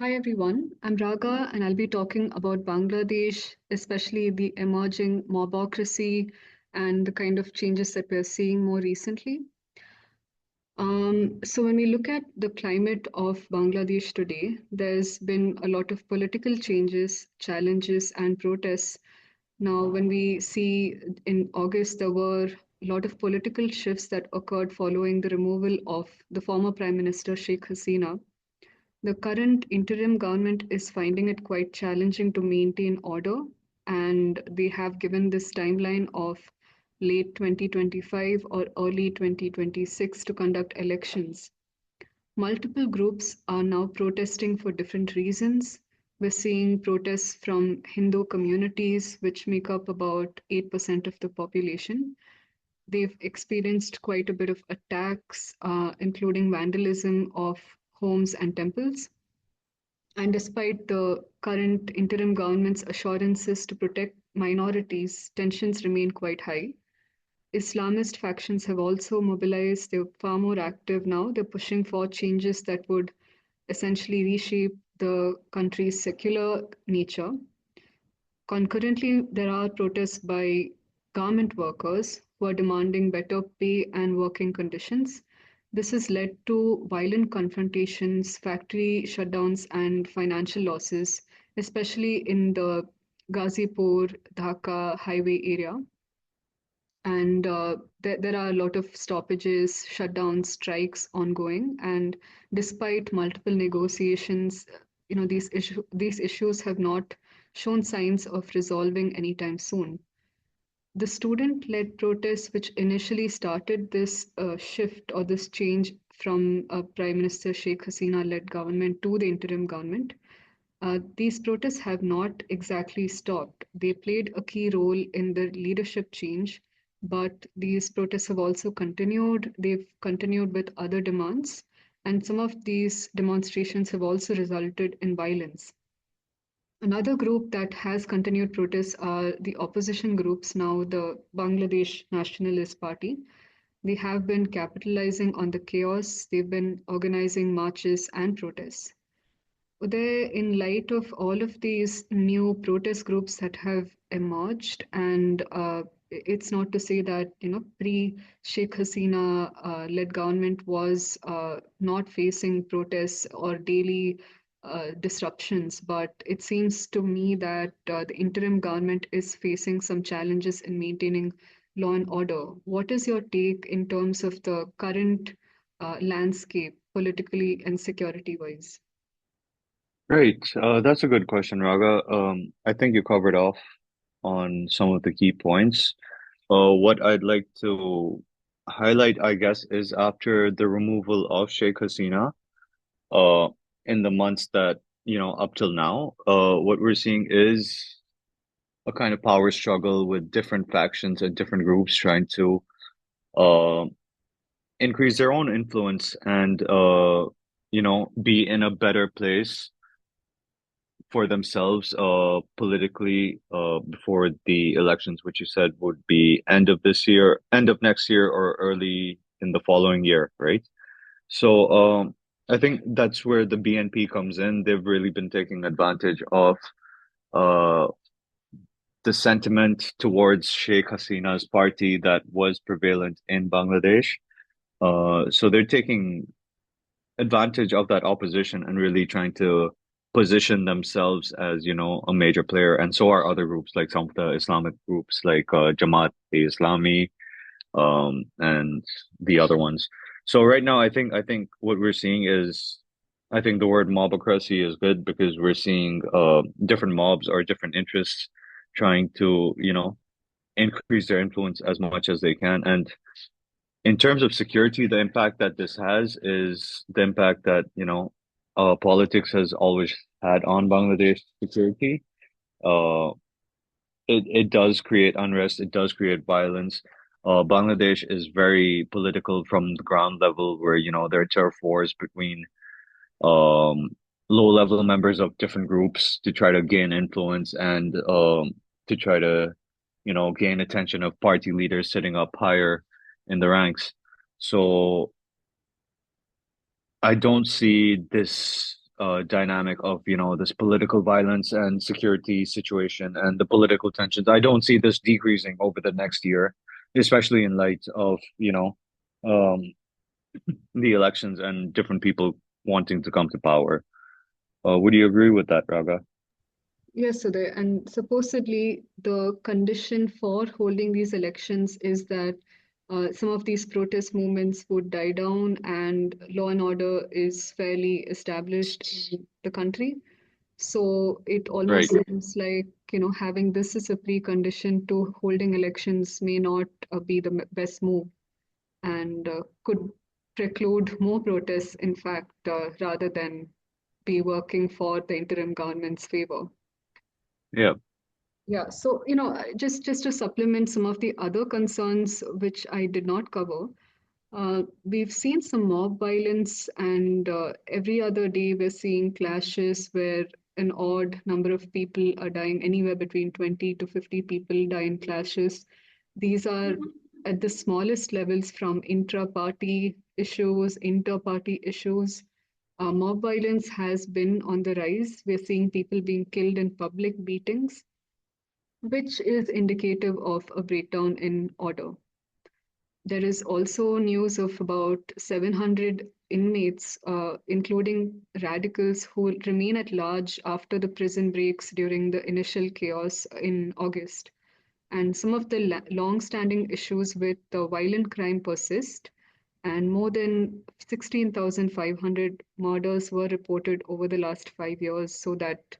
Hi everyone, I'm Raga and I'll be talking about Bangladesh, especially the emerging mobocracy and the kind of changes that we're seeing more recently. So when we look at the climate of Bangladesh today, there's been a lot of political changes, challenges, and protests. Now, when we see in August, there were a lot of political shifts that occurred following the removal of the former Prime Minister Sheikh Hasina. The current interim government is finding it quite challenging to maintain order, and they have given this timeline of late 2025 or early 2026 to conduct elections. Multiple groups are now protesting for different reasons. We're seeing protests from Hindu communities, which make up about 8% of the population. They've experienced quite a bit of attacks, including vandalism of homes and temples. And despite the current interim government's assurances to protect minorities, tensions remain quite high. Islamist factions have also mobilized, they're far more active now. They're pushing for changes that would essentially reshape the country's secular nature. Concurrently, there are protests by garment workers who are demanding better pay and working conditions. This has led to violent confrontations, factory shutdowns, and financial losses, especially in the Ghazipur Dhaka highway area. And there are a lot of stoppages, shutdowns, strikes ongoing. And despite multiple negotiations, these issues have not shown signs of resolving anytime soon. The student-led protests, which initially started this shift or this change from Prime Minister Sheikh Hasina-led government to the interim government, these protests have not exactly stopped. They played a key role in the leadership change, but these protests have also continued. They've continued with other demands, and some of these demonstrations have also resulted in violence. Another group that has continued protests are the opposition groups, now the Bangladesh Nationalist Party. They have been capitalizing on the chaos, they've been organizing marches and protests. Uday, in light of all of these new protest groups that have emerged, and it's not to say that pre-Sheikh Hasina led government was not facing protests or daily disruptions, but it seems to me that the interim government is facing some challenges in maintaining law and order. What is your take in terms of the current landscape, politically and security-wise? Great. That's a good question, Raga. I think you covered off on some of the key points. What I'd like to highlight, I guess, is after the removal of Sheikh Hasina, uh, in the months that, up till now, what we're seeing is a kind of power struggle with different factions and different groups trying to uh, increase their own influence and, be in a better place for themselves politically before the elections, which you said would be end of this year, end of next year, or early in the following year, right? So I think that's where the BNP comes in. They've really been taking advantage of uh, the sentiment towards Sheikh Hasina's party that was prevalent in Bangladesh. So they're taking advantage of that opposition and really trying to position themselves as, a major player. And so are other groups, like some of the Islamic groups like Jamaat-e-Islami, and the other ones. So right now, I think what we're seeing is, I think the word mobocracy is good because we're seeing different mobs or different interests trying to, increase their influence as much as they can. And in terms of security, the impact that this has is the impact that, politics has always had on Bangladesh security. Uh, it does create unrest, it does create violence. Bangladesh is very political from the ground level, where, there are turf wars between um, low-level members of different groups to try to gain influence and to try to, gain attention of party leaders sitting up higher in the ranks. So I don't see this. dynamic of, this political violence and security situation and the political tensions. I don't see this decreasing over the next year, especially in light of, um, the elections and different people wanting to come to power. Would you agree with that, Raga? Yes, Uday. And supposedly, the condition for holding these elections is that some of these protest movements would die down and law and order is fairly established in the country. So it almost Right. seems like, having this as a precondition to holding elections may not be the best move and could preclude more protests, in fact, rather than be working for the interim government's favor. Yeah. Yeah, so just to supplement some of the other concerns which I did not cover, we've seen some mob violence, and every other day we're seeing clashes where an odd number of people are dying, anywhere between 20 to 50 people die in clashes. These are at the smallest levels from intra-party issues, inter-party issues. Mob violence has been on the rise. We're seeing people being killed in public beatings, which is indicative of a breakdown in order. There is also news of about 700 inmates, including radicals, who remain at large after the prison breaks during the initial chaos in August. And some of the long-standing issues with violent crime persist, and more than 16,500 murders were reported over the last 5 years, so that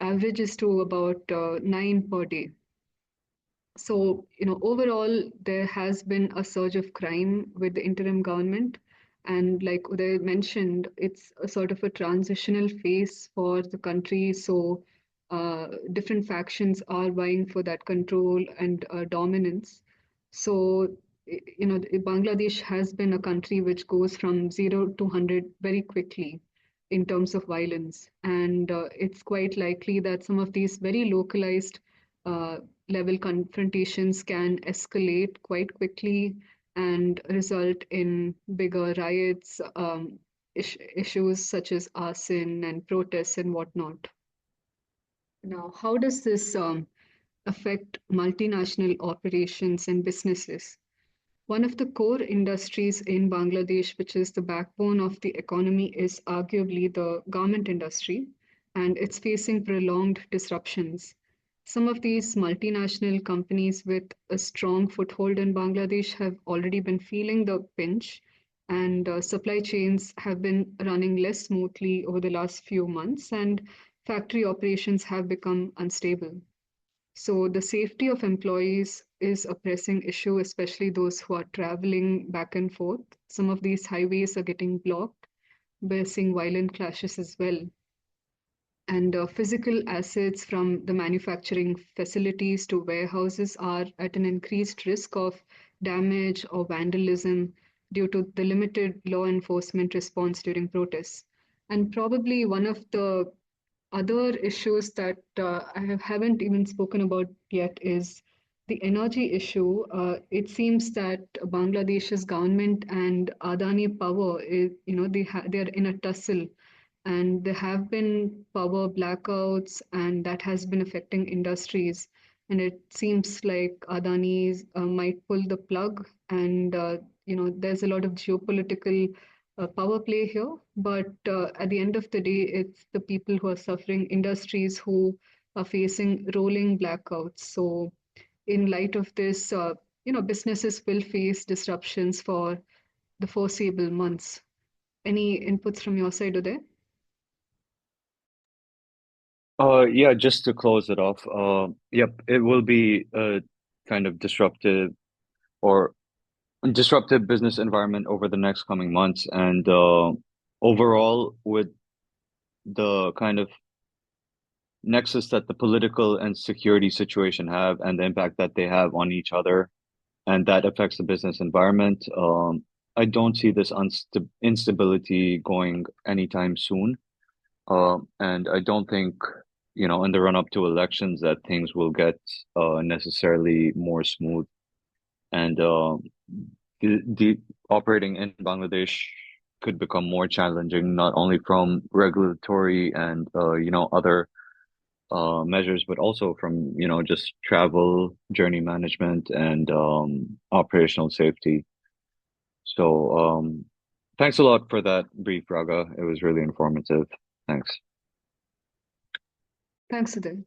averages to about 9 per day. So, overall, there has been a surge of crime with the interim government. And like Uday mentioned, it's a sort of a transitional phase for the country. So, different factions are vying for that control and dominance. So, Bangladesh has been a country which goes from 0 to 100 very quickly in terms of violence. And it's quite likely that some of these very localized uh, level confrontations can escalate quite quickly and result in bigger riots, issues such as arson and protests and whatnot. Now, how does this affect multinational operations and businesses? One of the core industries in Bangladesh, which is the backbone of the economy, is arguably the garment industry, and it's facing prolonged disruptions. Some of these multinational companies with a strong foothold in Bangladesh have already been feeling the pinch, and supply chains have been running less smoothly over the last few months, and factory operations have become unstable. So the safety of employees is a pressing issue, especially those who are traveling back and forth. Some of these highways are getting blocked. We're seeing violent clashes as well. And physical assets from the manufacturing facilities to warehouses are at an increased risk of damage or vandalism due to the limited law enforcement response during protests. And probably one of the other issues that I haven't even spoken about yet is the energy issue. It seems that Bangladesh's government and Adani Power is, they're in a tussle, and there have been power blackouts, and that has been affecting industries. And it seems like Adani might pull the plug, and there's a lot of geopolitical power play here. But at the end of the day, it's the people who are suffering, industries who are facing rolling blackouts. So, in light of this, businesses will face disruptions for the foreseeable months. Any inputs from your side, Uday? Yeah, just to close it off, yep, it will be a kind of or disruptive business environment over the next coming months. And overall, with the kind of nexus that the political and security situation have and the impact that they have on each other, and that affects the business environment, I don't see this instability going anytime soon. And I don't think, in the run up to elections that things will get necessarily more smooth. And the operating in Bangladesh, could become more challenging, not only from regulatory and other measures, but also from just travel, journey management, and operational safety. So thanks a lot for that brief, Raga. It was really informative. Thanks. Thanks, Sudhir.